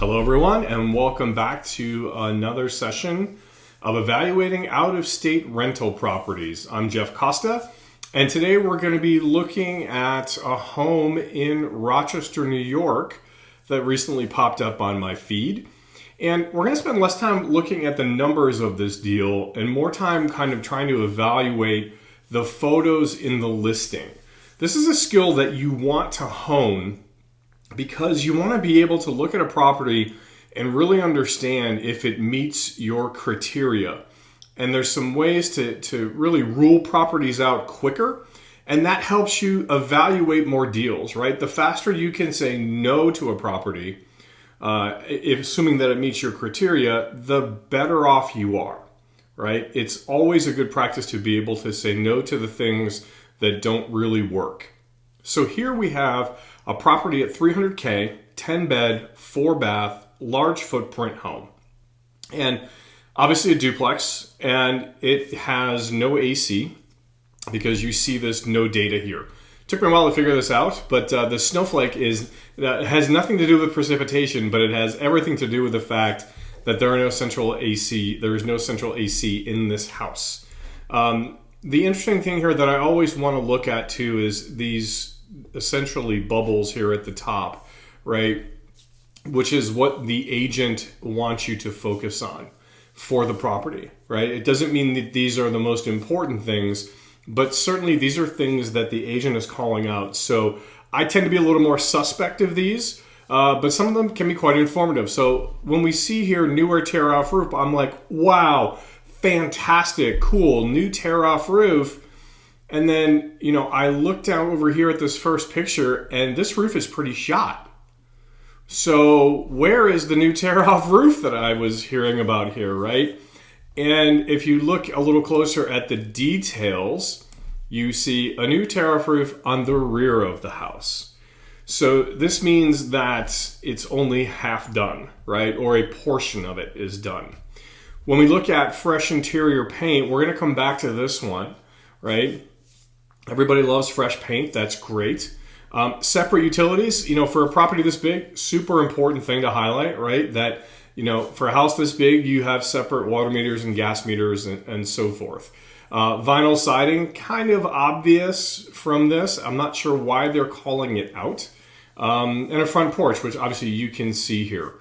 Hello everyone, and welcome back to another session of evaluating out-of-state rental properties. I'm Jeff Costa, and today we're going to be looking at a home in Rochester, New York that recently popped up on my feed. And we're going to spend less time looking at the numbers of this deal and more time kind of trying to evaluate the photos in the listing. This is a skill that you want to hone because you want to be able to look at a property and really understand if it meets your criteria. And there's some ways to really rule properties out quicker, and that helps you evaluate more deals, right? The faster you can say no to a property, assuming that it meets your criteria, the better off you are, right? It's always a good practice to be able to say no to the things that don't really work. So here we have a property at $300K, 10 bed, 4 bath, large footprint home. And obviously a duplex, and it has no AC because you see this no data here. Took me a while to figure this out, but the snowflake has nothing to do with precipitation, but it has everything to do with the fact that there is no central AC in this house. The interesting thing here that I always want to look at too is these essentially bubbles here at the top, right? Which is what the agent wants you to focus on for the property, right? It doesn't mean that these are the most important things, but certainly these are things that the agent is calling out. So I tend to be a little more suspect of these, but some of them can be quite informative. So when we see here newer tear-off roof, I'm like, wow, fantastic, cool, new tear-off roof. And then, I look down over here at this first picture, and this roof is pretty shot. So where is the new tear-off roof that I was hearing about here, right? And if you look a little closer at the details, you see a new tear-off roof on the rear of the house. So this means that it's only half done, right? Or a portion of it is done. When we look at fresh interior paint, we're going to come back to this one, right? Everybody loves fresh paint. That's great. Separate utilities, for a property this big, super important thing to highlight, right? That, for a house this big, you have separate water meters and gas meters and so forth. Vinyl siding, kind of obvious from this. I'm not sure why they're calling it out. And a front porch, which obviously you can see here.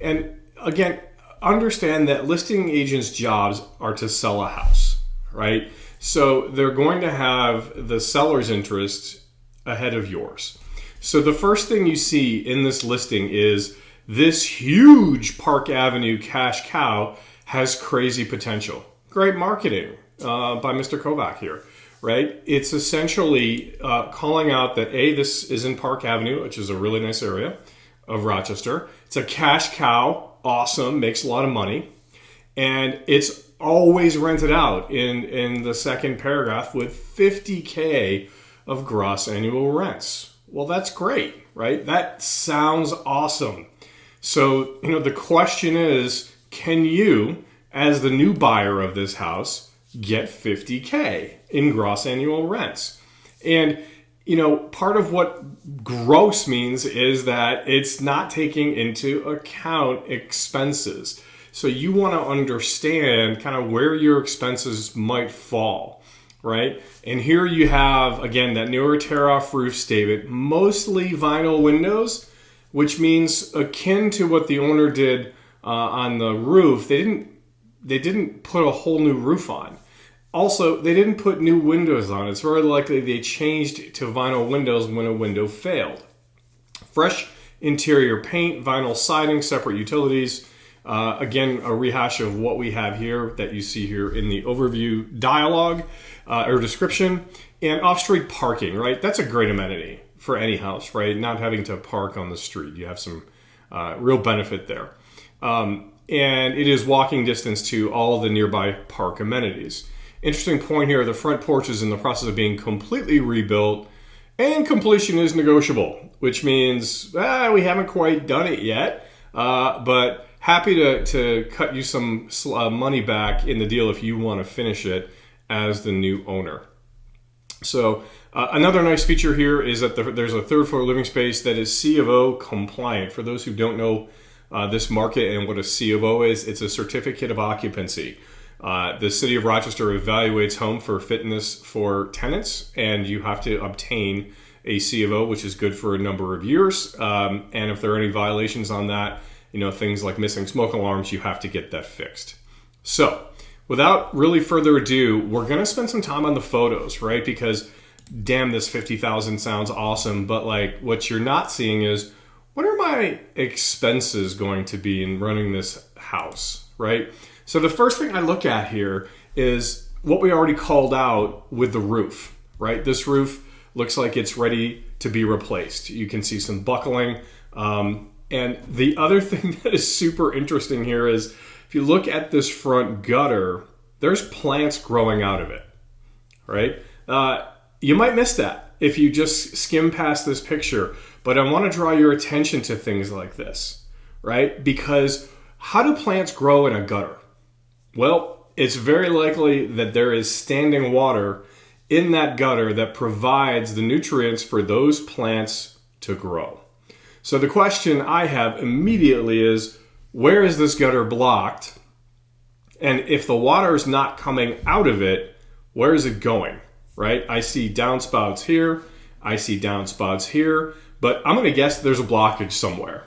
And again, understand that listing agents' jobs are to sell a house, right? So they're going to have the seller's interest ahead of yours. So the first thing you see in this listing is this huge Park Avenue cash cow has crazy potential. Great marketing by Mr. Kovac here, right? It's essentially calling out that this is in Park Avenue, which is a really nice area of Rochester. It's a cash cow, awesome, makes a lot of money, and it's always rented out in the second paragraph with $50K of gross annual rents. Well, that's great, right? That sounds awesome. So, the question is, can you, as the new buyer of this house, get $50K in gross annual rents? And, part of what gross means is that it's not taking into account expenses. So you want to understand kind of where your expenses might fall, right? And here you have, again, that newer tear-off roof statement, mostly vinyl windows, which means akin to what the owner did on the roof. They didn't put a whole new roof on. Also, they didn't put new windows on. It's very likely they changed to vinyl windows when a window failed. Fresh interior paint, vinyl siding, separate utilities. Again, a rehash of what we have here that you see here in the overview dialogue or description. And off-street parking, right? That's a great amenity for any house, right? Not having to park on the street. You have some real benefit there. And it is walking distance to all of the nearby park amenities. Interesting point here, the front porch is in the process of being completely rebuilt, and completion is negotiable, which means we haven't quite done it yet, but happy to cut you some money back in the deal if you want to finish it as the new owner. So another nice feature here is that there's a third floor living space that is C of O compliant. For those who don't know this market and what a C of O is. It's a certificate of occupancy. The city of Rochester evaluates home for fitness for tenants, and you have to obtain a C of O, which is good for a number of years. And if there are any violations on that, things like missing smoke alarms, you have to get that fixed. So without really further ado, we're going to spend some time on the photos, right? Because damn, this 50,000 sounds awesome. But like what you're not seeing is, what are my expenses going to be in running this house, right? So the first thing I look at here is what we already called out with the roof, right? This roof looks like it's ready to be replaced. You can see some buckling. And the other thing that is super interesting here is if you look at this front gutter, there's plants growing out of it, right? You might miss that if you just skim past this picture, but I want to draw your attention to things like this, right? Because how do plants grow in a gutter? Well, it's very likely that there is standing water in that gutter that provides the nutrients for those plants to grow. So the question I have immediately is, where is this gutter blocked? And if the water is not coming out of it, where is it going, right? I see downspouts here, I see downspouts here, but I'm going to guess there's a blockage somewhere.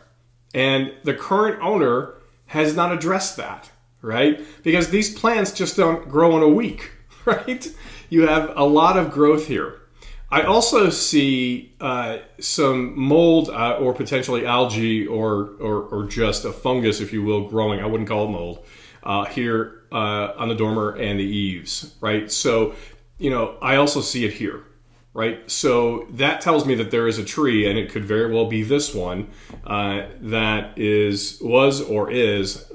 And the current owner has not addressed that, right? Because these plants just don't grow in a week, right? You have a lot of growth here. I also see some mold or potentially algae or just a fungus, if you will, growing. I wouldn't call it mold here on the dormer and the eaves, right? So, I also see it here, right? So that tells me that there is a tree, and it could very well be this one that was or is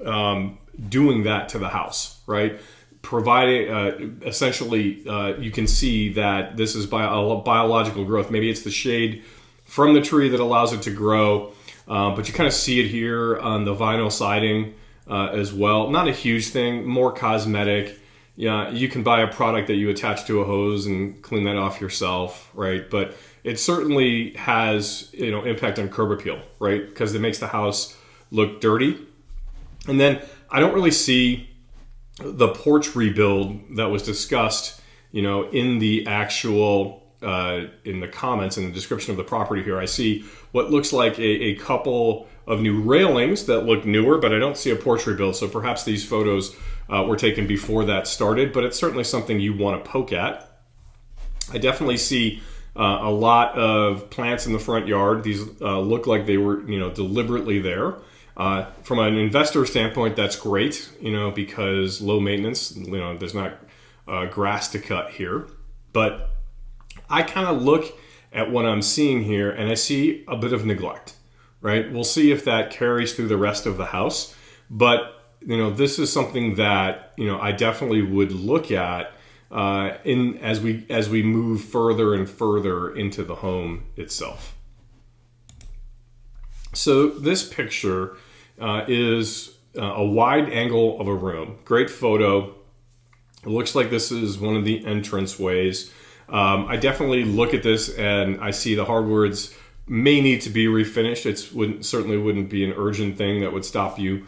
doing that to the house, right? Providing essentially, you can see that this is biological growth. Maybe it's the shade from the tree that allows it to grow, but you kind of see it here on the vinyl siding as well. Not a huge thing, more cosmetic. Yeah, you can buy a product that you attach to a hose and clean that off yourself, right? But it certainly has impact on curb appeal, right? Because it makes the house look dirty. And then I don't really see the porch rebuild that was discussed, in the actual, in the comments and the description of the property here. I see what looks like a couple of new railings that look newer, but I don't see a porch rebuild. So perhaps these photos were taken before that started, but it's certainly something you want to poke at. I definitely see a lot of plants in the front yard. These look like they were, deliberately there. From an investor standpoint, that's great, because low maintenance, there's not grass to cut here. But I kind of look at what I'm seeing here and I see a bit of neglect, right? We'll see if that carries through the rest of the house. But, this is something that, I definitely would look at as we move further and further into the home itself. So this picture is a wide angle of a room. Great photo. It looks like this is one of the entrance ways. I definitely look at this and I see the hardwoods may need to be refinished. It certainly wouldn't be an urgent thing that would stop you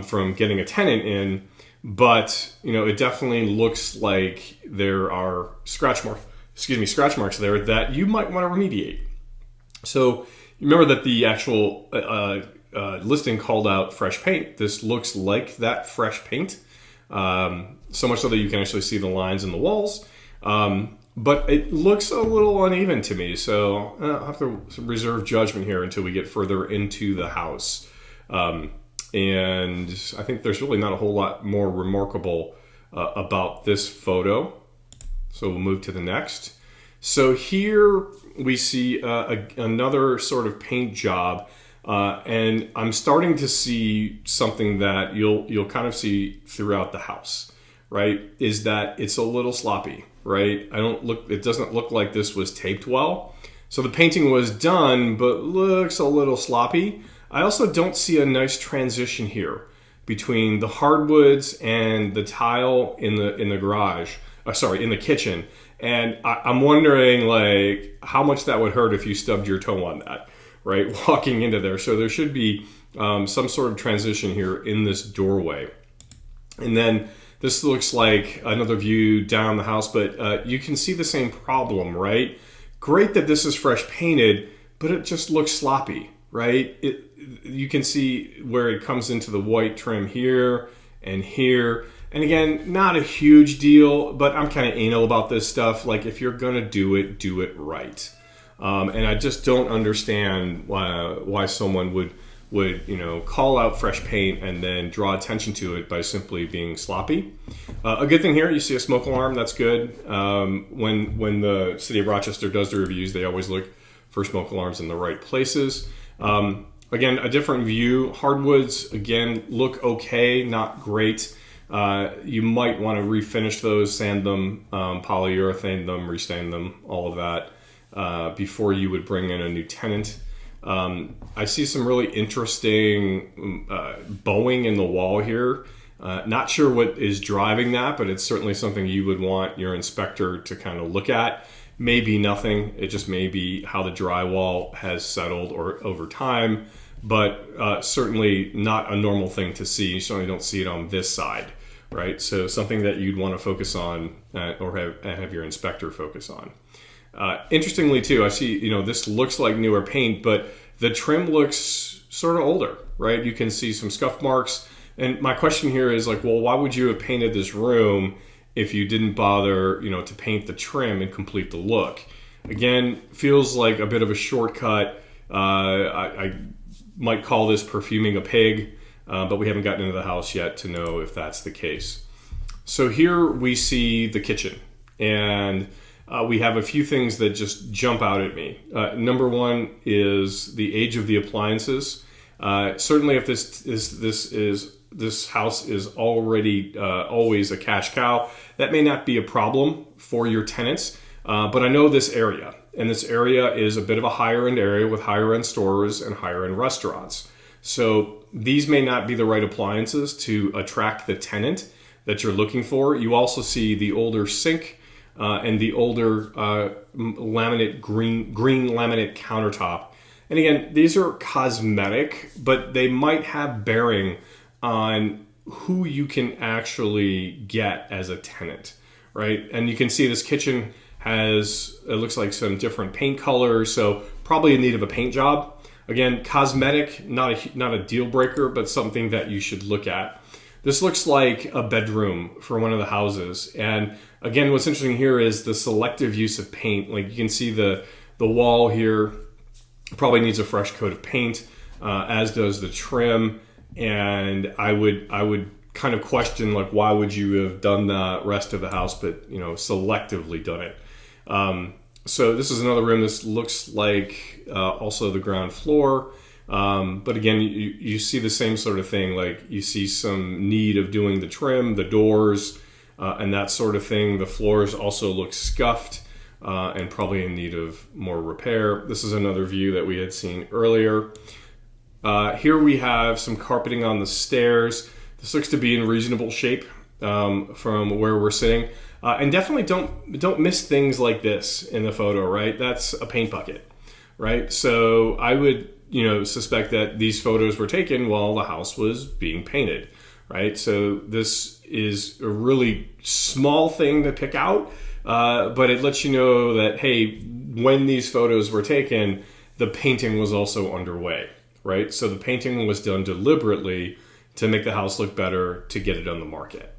from getting a tenant in. But, it definitely looks like there are scratch marks there that you might want to remediate. So remember that the actual listing called out fresh paint. This looks like that fresh paint, so much so that you can actually see the lines in the walls. But it looks a little uneven to me, so I'll have to reserve judgment here until we get further into the house. And I think there's really not a whole lot more remarkable about this photo. So we'll move to the next. So here we see another sort of paint job, and I'm starting to see something that you'll kind of see throughout the house, right? Is that it's a little sloppy, right? It doesn't look like this was taped well. So the painting was done, but looks a little sloppy. I also don't see a nice transition here between the hardwoods and the tile in the garage. In the kitchen. And I'm wondering how much that would hurt if you stubbed your toe on that, right? Walking into there. So there should be some sort of transition here in this doorway. And then this looks like another view down the house, but you can see the same problem, right? Great that this is fresh painted, but it just looks sloppy, right? You can see where it comes into the white trim here and here. And again, not a huge deal, but I'm kind of anal about this stuff. Like, if you're gonna do it right. And I just don't understand why someone would call out fresh paint and then draw attention to it by simply being sloppy. A good thing here, you see a smoke alarm. That's good. When the city of Rochester does the reviews, they always look for smoke alarms in the right places. Again, a different view. Hardwoods, again, look okay, not great. You might want to refinish those, sand them, polyurethane them, restain them, all of that, before you would bring in a new tenant. I see some really interesting bowing in the wall here. Not sure what is driving that, but it's certainly something you would want your inspector to kind of look at. Maybe nothing. It just may be how the drywall has settled or over time, but certainly not a normal thing to see. You certainly don't see it on this side, right? So something that you'd want to focus on or have your inspector focus on. Interestingly too, I see, this looks like newer paint, but the trim looks sort of older, right? You can see some scuff marks. And my question here is like, well, why would you have painted this room if you didn't bother, to paint the trim and complete the look? Again, feels like a bit of a shortcut. I might call this perfuming a pig, but we haven't gotten into the house yet to know if that's the case. So here we see the kitchen, and we have a few things that just jump out at me. Number one is the age of the appliances. Certainly, if this house is already always a cash cow, that may not be a problem for your tenants. But I know this area, and this area is a bit of a higher end area with higher end stores and higher end restaurants. So these may not be the right appliances to attract the tenant that you're looking for. You also see the older sink and the older laminate green laminate countertop. And again, these are cosmetic, but they might have bearing on who you can actually get as a tenant, right? And you can see this kitchen has, it looks like some different paint colors, so probably in need of a paint job. Again, cosmetic, not a deal breaker, but something that you should look at. This looks like a bedroom for one of the houses. And again, what's interesting here is the selective use of paint. Like, you can see the wall here probably needs a fresh coat of paint, as does the trim. And I would kind of question, like, why would you have done the rest of the house, but selectively done it? So this is another room. This looks like also the ground floor. But again, you see the same sort of thing. Like, you see some need of doing the trim, the doors, and that sort of thing. The floors also look scuffed and probably in need of more repair. This is another view that we had seen earlier. Here we have some carpeting on the stairs. This looks to be in reasonable shape from where we're sitting. And definitely don't miss things like this in the photo, right? That's a paint bucket, right? So I would suspect that these photos were taken while the house was being painted, right? So this is a really small thing to pick out, but it lets you know that, hey, when these photos were taken, the painting was also underway, right? So the painting was done deliberately to make the house look better, to get it on the market.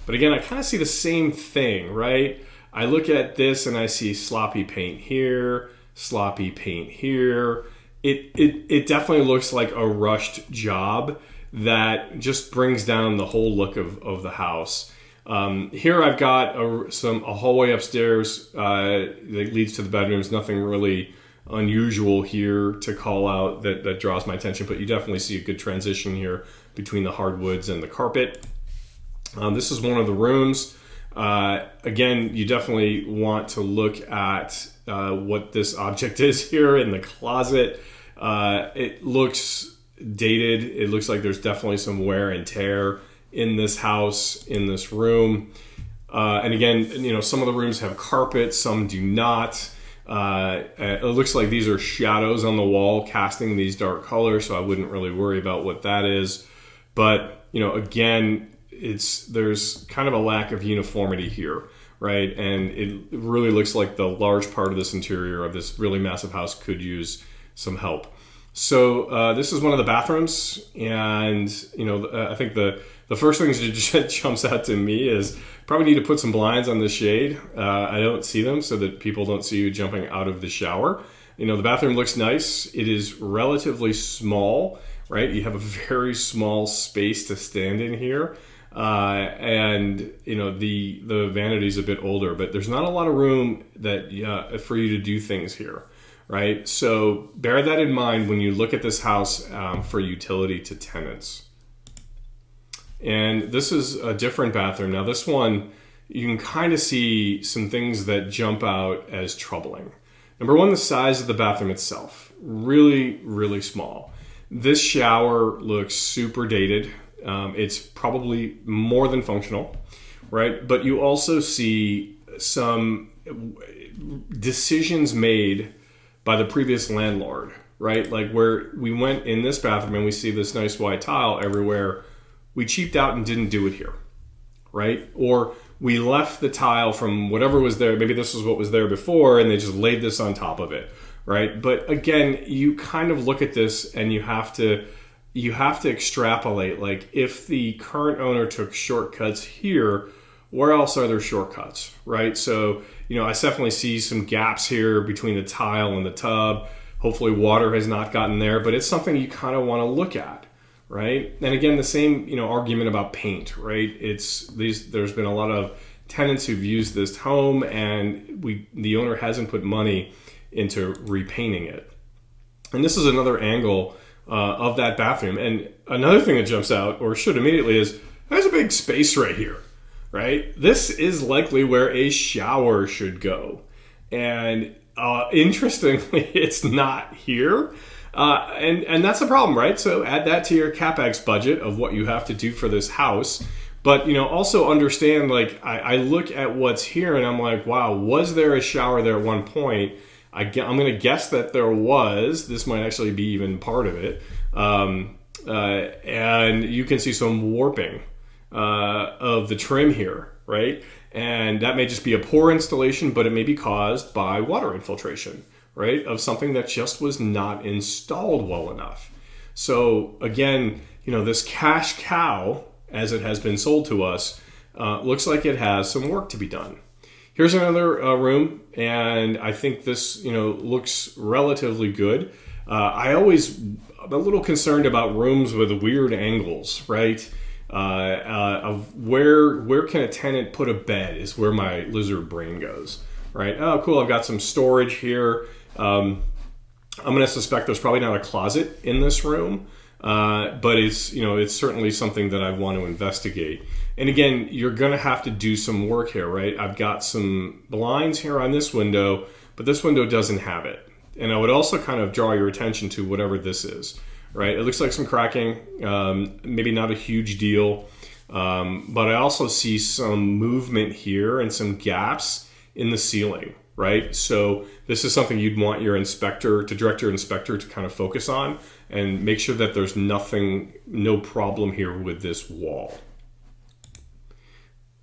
But again, I kind of see the same thing, right? I look at this and I see sloppy paint here, sloppy paint here. It definitely looks like a rushed job that just brings down the whole look of the house. Here I've got a hallway upstairs that leads to the bedrooms. Nothing really unusual here to call out that draws my attention, but you definitely see a good transition here between the hardwoods and the carpet. This is one of the rooms. Again, you definitely want to look at what this object is here in the closet. It looks dated. It looks like there's definitely some wear and tear in this house, in this room. And again, some of the rooms have carpet, some do not. It looks like these are shadows on the wall casting these dark colors, so I wouldn't really worry about what that is. But, again, there's kind of a lack of uniformity here, right? And it really looks like the large part of this interior of this really massive house could use some help. So this is one of the bathrooms, and I think the first thing that jumps out to me is probably need to put some blinds on the shade. I don't see them so that people don't see you jumping out of the shower. The bathroom looks nice. It is relatively small, right? You have a very small space to stand in here. And the vanity is a bit older, but there's not a lot of room for you to do things here, right? So bear that in mind when you look at this house for utility to tenants. And this is a different bathroom. Now this one, you can kind of see some things that jump out as troubling. Number one, the size of the bathroom itself, really, really small. This shower looks super dated. It's probably more than functional, right? But you also see some decisions made by the previous landlord, right? Like where we went in this bathroom and we see this nice white tile everywhere. We cheaped out and didn't do it here, right? Or we left the tile from whatever was there. Maybe this was what was there before and they just laid this on top of it, right? But again, you kind of look at this and you have to extrapolate, like if the current owner took shortcuts here, where else are there shortcuts, right? So, I definitely see some gaps here between the tile and the tub. Hopefully water has not gotten there, but it's something you kind of want to look at, right? And again, the same, argument about paint, right? There's been a lot of tenants who've used this home and the owner hasn't put money into repainting it. And this is another angle of that bathroom. And another thing that jumps out, or should immediately, is there's a big space right here, right? This is likely where a shower should go. And interestingly, it's not here. And that's a problem, right? So add that to your CapEx budget of what you have to do for this house. But, also understand, like, I look at what's here and I'm like, wow, was there a shower there at one point? I'm going to guess that there was. This might actually be even part of it. And you can see some warping of the trim here, right? And that may just be a poor installation, but it may be caused by water infiltration, right? Of something that just was not installed well enough. So again, this cash cow, as it has been sold to us, looks like it has some work to be done. Here's another room, and I think this, looks relatively good. I'm a little concerned about rooms with weird angles, right? Of where can a tenant put a bed is where my lizard brain goes, right? Oh, cool, I've got some storage here. I'm going to suspect there's probably not a closet in this room, but it's certainly something that I want to investigate. And again, you're going to have to do some work here, right? I've got some blinds here on this window, but this window doesn't have it. And I would also kind of draw your attention to whatever this is, right? It looks like some cracking, maybe not a huge deal, but I also see some movement here and some gaps in the ceiling, right? So this is something you'd want your inspector to direct your inspector to kind of focus on and make sure that there's no problem here with this wall.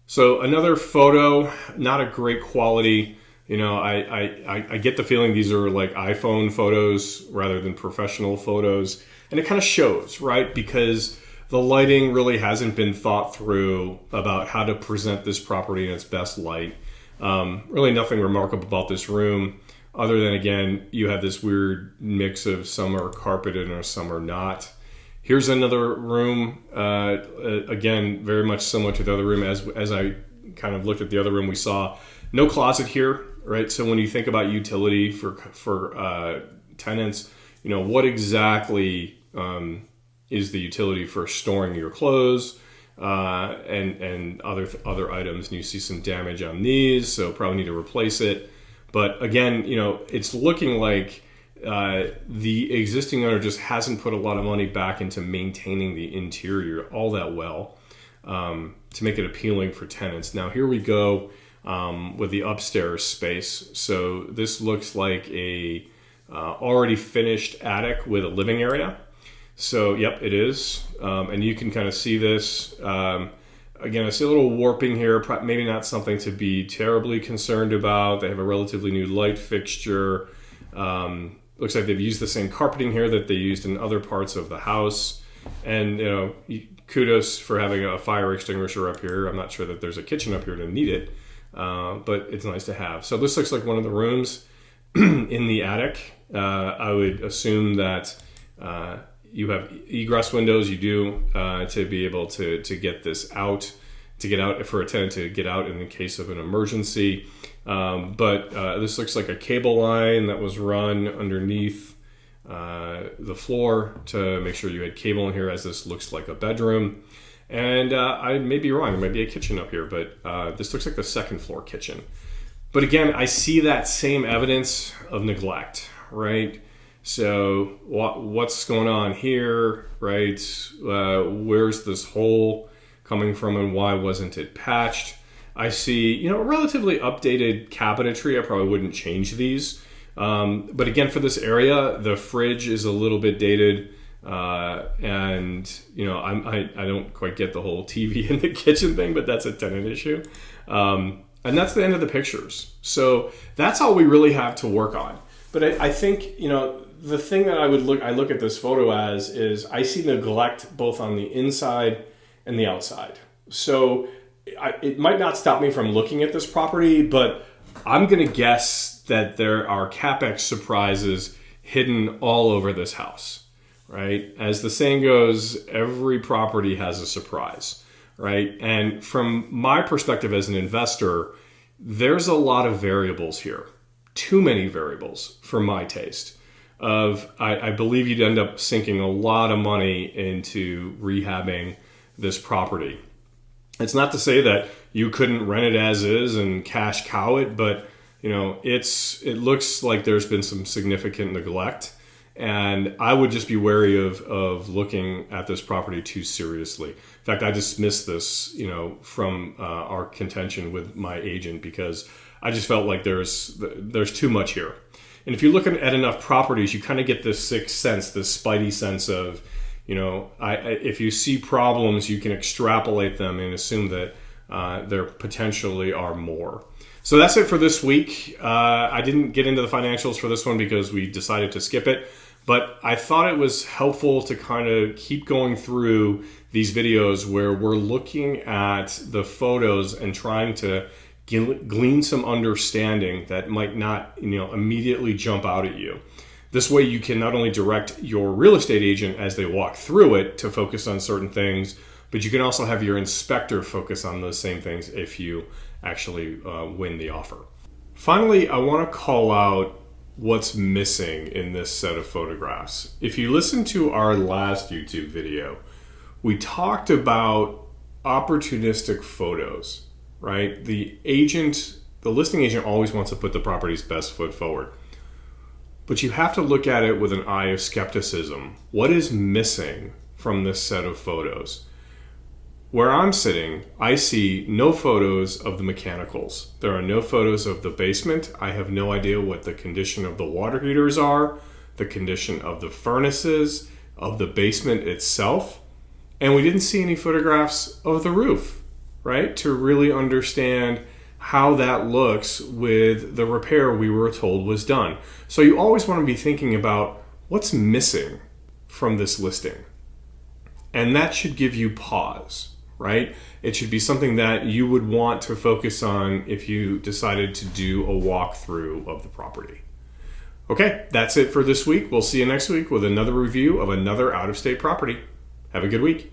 So another photo, not a great quality. I get the feeling these are like iPhone photos rather than professional photos. And it kind of shows, right? Because the lighting really hasn't been thought through about how to present this property in its best light. Really nothing remarkable about this room other than, again, you have this weird mix of some are carpeted and some are not. Here's another room, again, very much similar to the other room. As I kind of looked at the other room, we saw no closet here, right? So when you think about utility for tenants, what exactly is the utility for storing your clothes and other items? And you see some damage on these, so probably need to replace it. But again, it's looking like the existing owner just hasn't put a lot of money back into maintaining the interior all that well to make it appealing for tenants. Now here we go with the upstairs space. So this looks like a already finished attic with a living area. So yep, it is. And you can kind of see this. Again, I see a little warping here, maybe not something to be terribly concerned about. They have a relatively new light fixture. Looks like they've used the same carpeting here that they used in other parts of the house. And, kudos for having a fire extinguisher up here. I'm not sure that there's a kitchen up here to need it, but it's nice to have. So this looks like one of the rooms in the attic. I would assume that you have egress windows. You do to be able to get this out, to get out for a tenant to get out in the case of an emergency. But this looks like a cable line that was run underneath the floor to make sure you had cable in here, as this looks like a bedroom. And I may be wrong, there might be a kitchen up here, but this looks like the second floor kitchen. But again, I see that same evidence of neglect, right? So what's going on here, right? Where's this hole coming from and why wasn't it patched? I see, a relatively updated cabinetry. I probably wouldn't change these. But again, for this area, the fridge is a little bit dated. And I don't quite get the whole TV in the kitchen thing, but that's a tenant issue. And that's the end of the pictures. So that's all we really have to work on. But I think, the thing that I look at this photo as is I see neglect both on the inside and the outside. So it might not stop me from looking at this property, but I'm going to guess that there are CapEx surprises hidden all over this house, right? As the saying goes, every property has a surprise, right? And from my perspective as an investor, there's a lot of variables here. Too many variables for my taste. I believe you'd end up sinking a lot of money into rehabbing this property. It's not to say that you couldn't rent it as is and cash cow it, but it looks like there's been some significant neglect, and I would just be wary of looking at this property too seriously. In fact, I dismissed this, from our contention with my agent because I just felt like there's too much here. And if you look at enough properties, you kind of get this sixth sense, this spidey sense of, if you see problems, you can extrapolate them and assume that there potentially are more. So that's it for this week. I didn't get into the financials for this one because we decided to skip it, but I thought it was helpful to kind of keep going through these videos where we're looking at the photos and trying to glean some understanding that might not, immediately jump out at you. This way you can not only direct your real estate agent as they walk through it to focus on certain things, but you can also have your inspector focus on those same things if you actually win the offer. Finally, I want to call out what's missing in this set of photographs. If you listen to our last YouTube video, we talked about opportunistic photos, right? The listing agent always wants to put the property's best foot forward. But you have to look at it with an eye of skepticism. What is missing from this set of photos? Where I'm sitting, I see no photos of the mechanicals. There are no photos of the basement. I have no idea what the condition of the water heaters are, the condition of the furnaces, of the basement itself. And we didn't see any photographs of the roof, right? To really understand how that looks with the repair we were told was done. So you always want to be thinking about what's missing from this listing. And that should give you pause, right? It should be something that you would want to focus on if you decided to do a walkthrough of the property. Okay, that's it for this week. We'll see you next week with another review of another out-of-state property. Have a good week.